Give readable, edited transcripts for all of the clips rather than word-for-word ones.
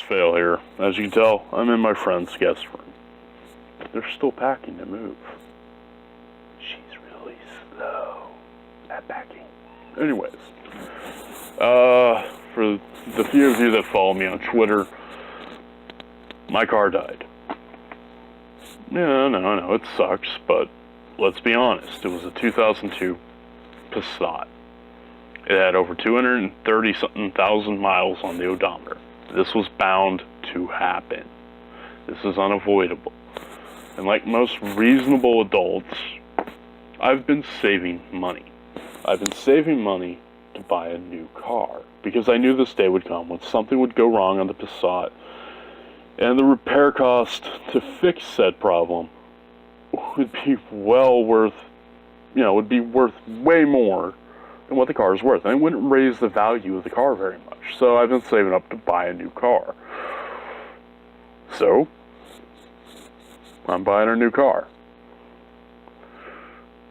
fail here. As you can tell, I'm in my friend's guest room. They're still packing to move. She's really slow at packing. Anyways, for the few of you that follow me on Twitter, my car died. Yeah, no, it sucks, but let's be honest. It was a 2002 Passat. It had over 230-something thousand miles on the odometer. This was bound to happen. This is unavoidable. And like most reasonable adults, I've been saving money. I've been saving money to buy a new car because I knew this day would come when something would go wrong on the Passat, and the repair cost to fix said problem would be well worth, would be worth way more than what the car is worth. And it wouldn't raise the value of the car very much. So I've been saving up to buy a new car. So I'm buying a new car.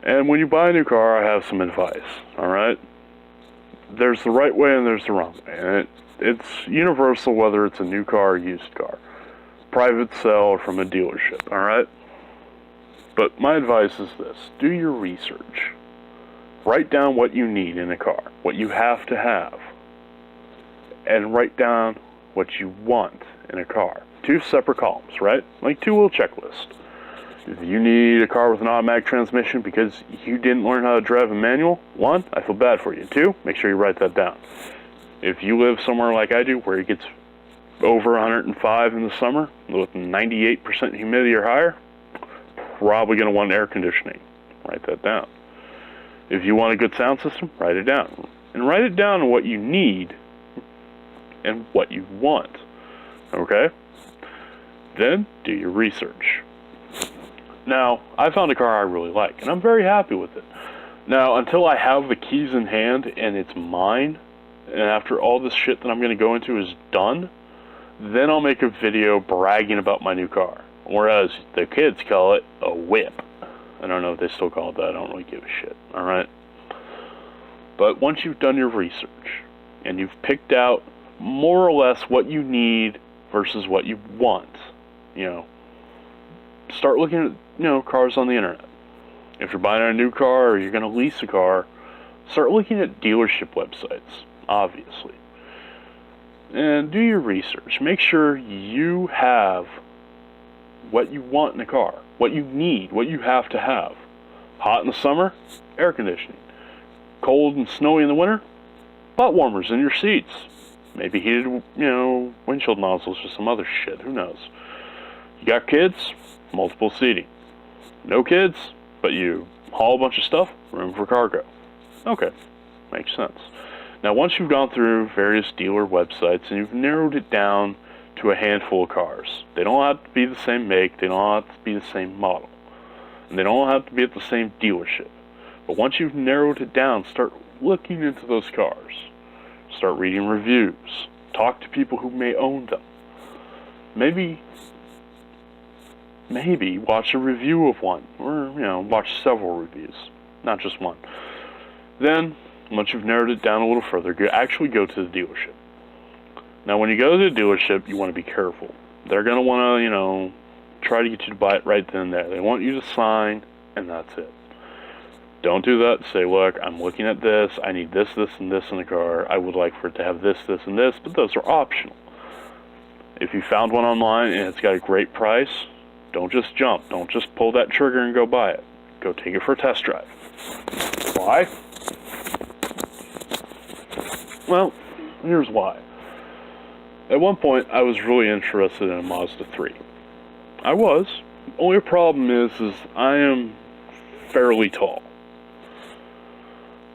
And when you buy a new car, I have some advice, alright? There's the right way and there's the wrong way. And it's universal whether it's a new car or used car. Private sale or from a dealership, alright? But my advice is this. Do your research. Write down what you need in a car, what you have to have. And write down what you want in a car. 2 separate columns, right? Like 2-wheel checklist. If you need a car with an automatic transmission because you didn't learn how to drive a manual, 1, I feel bad for you. 2, make sure you write that down. If you live somewhere like I do where it gets over 105 in the summer with 98% humidity or higher, probably going to want air conditioning. Write that down. If you want a good sound system, write it down. And write it down what you need and what you want. Okay? Then do your research. Now, I found a car I really like, and I'm very happy with it. Now, until I have the keys in hand and it's mine, and after all this shit that I'm going to go into is done, then I'll make a video bragging about my new car. Whereas the kids call it a whip. I don't know if they still call it that. I don't really give a shit. Alright? But once you've done your research, and you've picked out more or less what you need versus what you want, start looking at, cars on the internet. If you're buying a new car or you're going to lease a car, start looking at dealership websites, obviously. And do your research. Make sure you have what you want in a car, what you need, what you have to have. Hot in the summer, air conditioning. Cold and snowy in the winter, butt warmers in your seats. Maybe heated, windshield nozzles or some other shit, who knows. You got kids, multiple seating. No kids, but you haul a bunch of stuff, room for cargo. Okay, makes sense. Now once you've gone through various dealer websites and you've narrowed it down to a handful of cars, they don't have to be the same make, they don't have to be the same model, and they don't have to be at the same dealership. But once you've narrowed it down, start looking into those cars. Start reading reviews. Talk to people who may own them. Maybe watch a review of one, or, watch several reviews, not just one. Then, once you've narrowed it down a little further, actually go to the dealership. Now, when you go to the dealership, you want to be careful. They're going to want to, try to get you to buy it right then and there. They want you to sign, and that's it. Don't do that. Say, look, I'm looking at this. I need this, this, and this in the car. I would like for it to have this, this, and this, but those are optional. If you found one online and it's got a great price, don't just jump. Don't just pull that trigger and go buy it. Go take it for a test drive. Why? Well, here's why. At one point, I was really interested in a Mazda 3. I was. The only problem is I am fairly tall.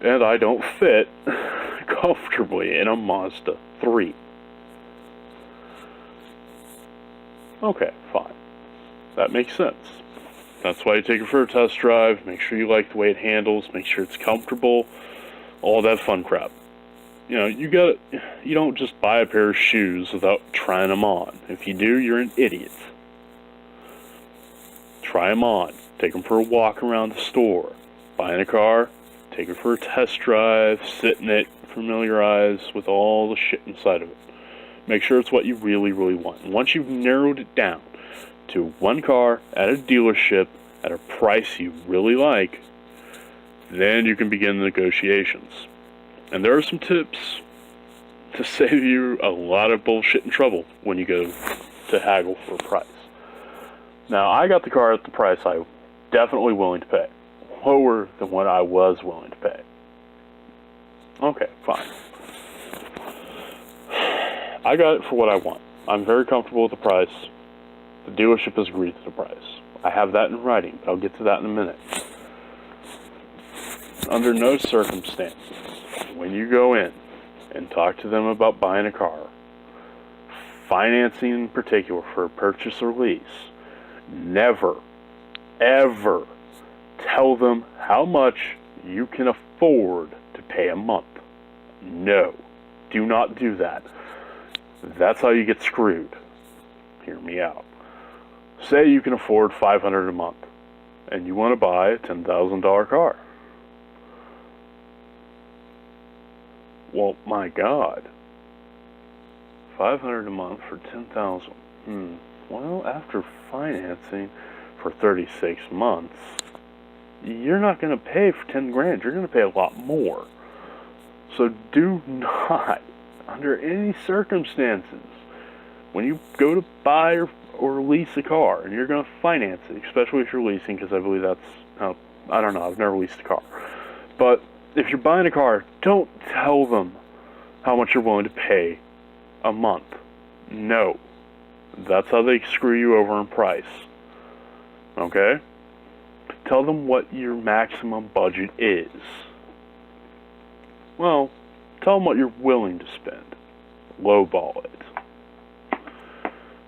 And I don't fit comfortably in a Mazda 3. Okay, fine. That makes sense. That's why you take it for a test drive, make sure you like the way it handles, make sure it's comfortable, all that fun crap. You don't just buy a pair of shoes without trying them on. If you do, you're an idiot. Try them on. Take them for a walk around the store. Buying a car, take it for a test drive, sit in it, familiarize with all the shit inside of it. Make sure it's what you really, really want. And once you've narrowed it down to one car at a dealership at a price you really like, then you can begin the negotiations. And there are some tips to save you a lot of bullshit and trouble when you go to haggle for a price. Now, I got the car at the price I was definitely willing to pay. Lower than what I was willing to pay. Okay, fine. I got it for what I want. I'm very comfortable with the price. The dealership has agreed to the price. I have that in writing, but I'll get to that in a minute. Under no circumstances, when you go in and talk to them about buying a car, financing in particular for a purchase or lease, never, ever tell them how much you can afford to pay a month. No, do not do that. That's how you get screwed. Hear me out. Say you can afford $500 a month, and you want to buy a $10,000 car. Well, my God, $500 a month for $10,000. Well, after financing for 36 months, you're not going to pay for 10 grand. You're going to pay a lot more. So do not, under any circumstances, when you go to buy or lease a car, and you're going to finance it, especially if you're leasing, because I believe that's how, I don't know, I've never leased a car. But if you're buying a car, don't tell them how much you're willing to pay a month. No. That's how they screw you over in price. Okay? Tell them what your maximum budget is. Well, tell them what you're willing to spend. Lowball it.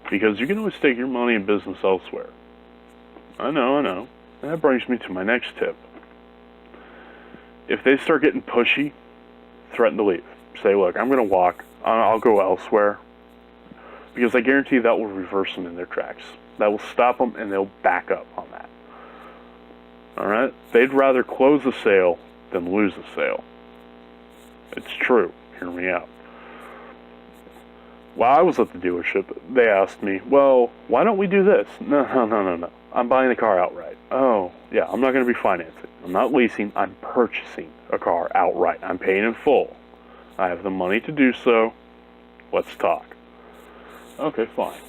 Because you can always take your money and business elsewhere. I know. And that brings me to my next tip. If they start getting pushy, threaten to leave. Say, look, I'm going to walk. I'll go elsewhere. Because I guarantee that will reverse them in their tracks. That will stop them, and they'll back up on that. Alright? They'd rather close a sale than lose a sale. It's true. Hear me out. While I was at the dealership, they asked me, well, why don't we do this? No. I'm buying the car outright. Oh, yeah, I'm not going to be financing. I'm not leasing. I'm purchasing a car outright. I'm paying in full. I have the money to do so. Let's talk. Okay, fine.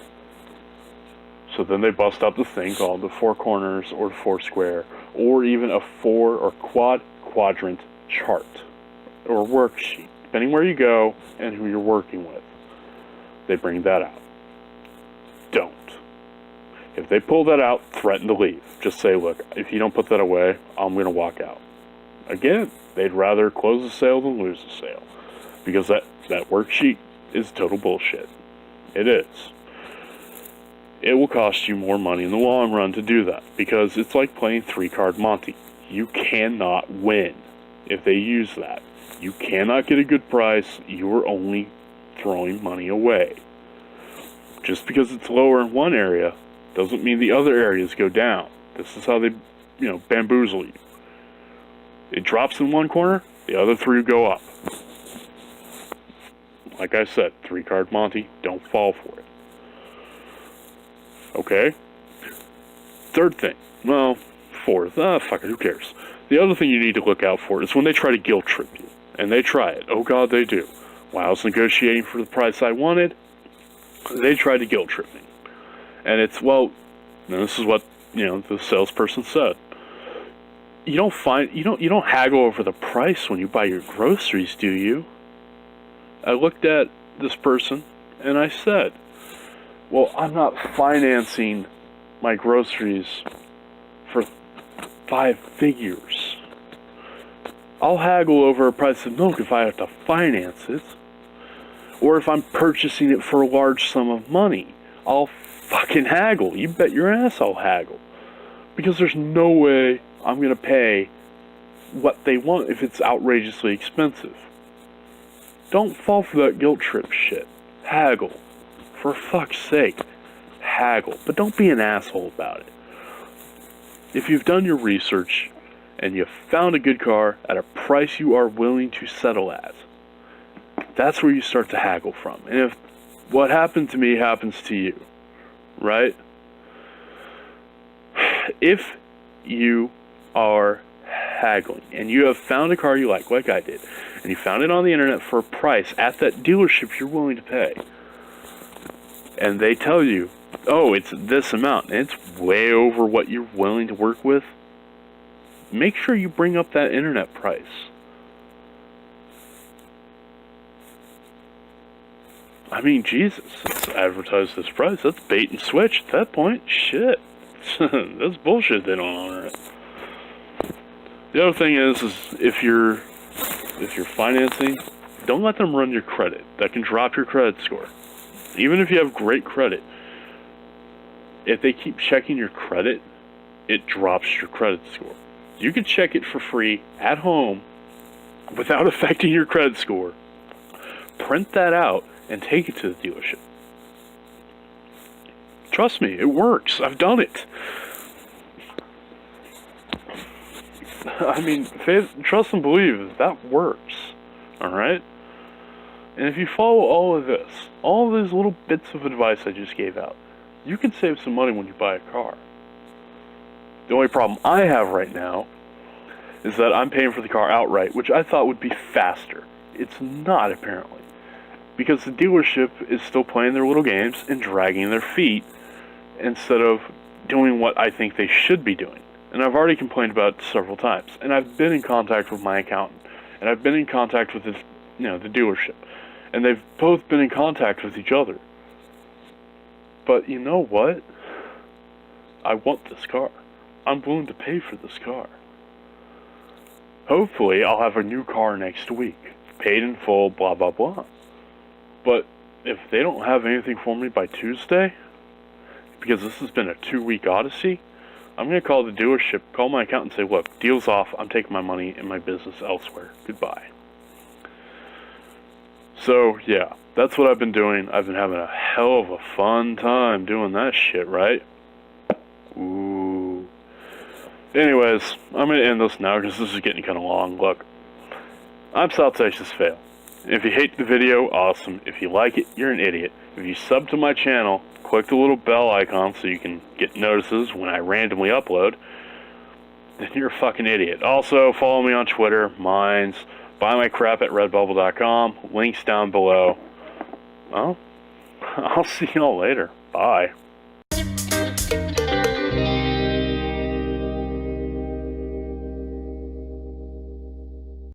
So then they bust out this thing called the four corners or four square, or even a four or quadrant chart or worksheet, depending where you go and who you're working with. They bring that out. Don't. If they pull that out, threaten to leave. Just say, look, if you don't put that away, I'm going to walk out. Again, they'd rather close the sale than lose the sale. Because that worksheet is total bullshit. It is. It will cost you more money in the long run to do that. Because it's like playing three-card Monte. You cannot win if they use that. You cannot get a good price. You are only throwing money away. Just because it's lower in one area doesn't mean the other areas go down. This is how they, bamboozle you. It drops in one corner, the other three go up. Like I said, three-card Monte, don't fall for it. Okay? Third thing. Well, fourth. Fuck it, who cares? The other thing you need to look out for is when they try to guilt trip you. And they try it. Oh God, they do. While I was negotiating for the price I wanted, they tried to guilt trip me. And it's, well, this is what, the salesperson said. You don't haggle over the price when you buy your groceries, do you? I looked at this person and I said, well, I'm not financing my groceries for 5 figures. I'll haggle over a price of milk if I have to finance it. Or if I'm purchasing it for a large sum of money. I'll fucking haggle. You bet your ass I'll haggle. Because there's no way I'm going to pay what they want if it's outrageously expensive. Don't fall for that guilt trip shit. Haggle. For fuck's sake. Haggle. But don't be an asshole about it. If you've done your research and you've found a good car at a price you are willing to settle at, that's where you start to haggle from. And if what happened to me happens to you, right? If you are haggling and you have found a car you like I did, and you found it on the internet for a price at that dealership you're willing to pay, and they tell you, oh, it's this amount, and it's way over what you're willing to work with, make sure you bring up that internet price. I mean, Jesus, it's advertised this price. That's bait and switch at that point. Shit. That's bullshit they don't honor it. The other thing is if you're financing, don't let them run your credit. That can drop your credit score. Even if you have great credit, if they keep checking your credit, it drops your credit score. You can check it for free at home without affecting your credit score. Print that out and take it to the dealership. Trust me, it works. I've done it. I mean, trust and believe that works. Alright? And if you follow all of this, all of these little bits of advice I just gave out, you can save some money when you buy a car. The only problem I have right now is that I'm paying for the car outright, which I thought would be faster. It's not, apparently. Because the dealership is still playing their little games and dragging their feet instead of doing what I think they should be doing. And I've already complained about it several times. And I've been in contact with my accountant. And I've been in contact with the dealership. And they've both been in contact with each other. But you know what? I want this car. I'm willing to pay for this car. Hopefully, I'll have a new car next week. Paid in full, blah, blah, blah. But if they don't have anything for me by Tuesday, because this has been a 2-week odyssey, I'm going to call the dealership, call my accountant and say, look, deal's off, I'm taking my money and my business elsewhere. Goodbye. So, yeah, that's what I've been doing. I've been having a hell of a fun time doing that shit, right? Ooh. Anyways, I'm going to end this now because this is getting kind of long. Look, I'm South Texas Fail. If you hate the video, awesome. If you like it, you're an idiot. If you sub to my channel, click the little bell icon so you can get notices when I randomly upload, then you're a fucking idiot. Also, follow me on Twitter, Minds, buy my crap at redbubble.com, links down below. Well, I'll see y'all later. Bye.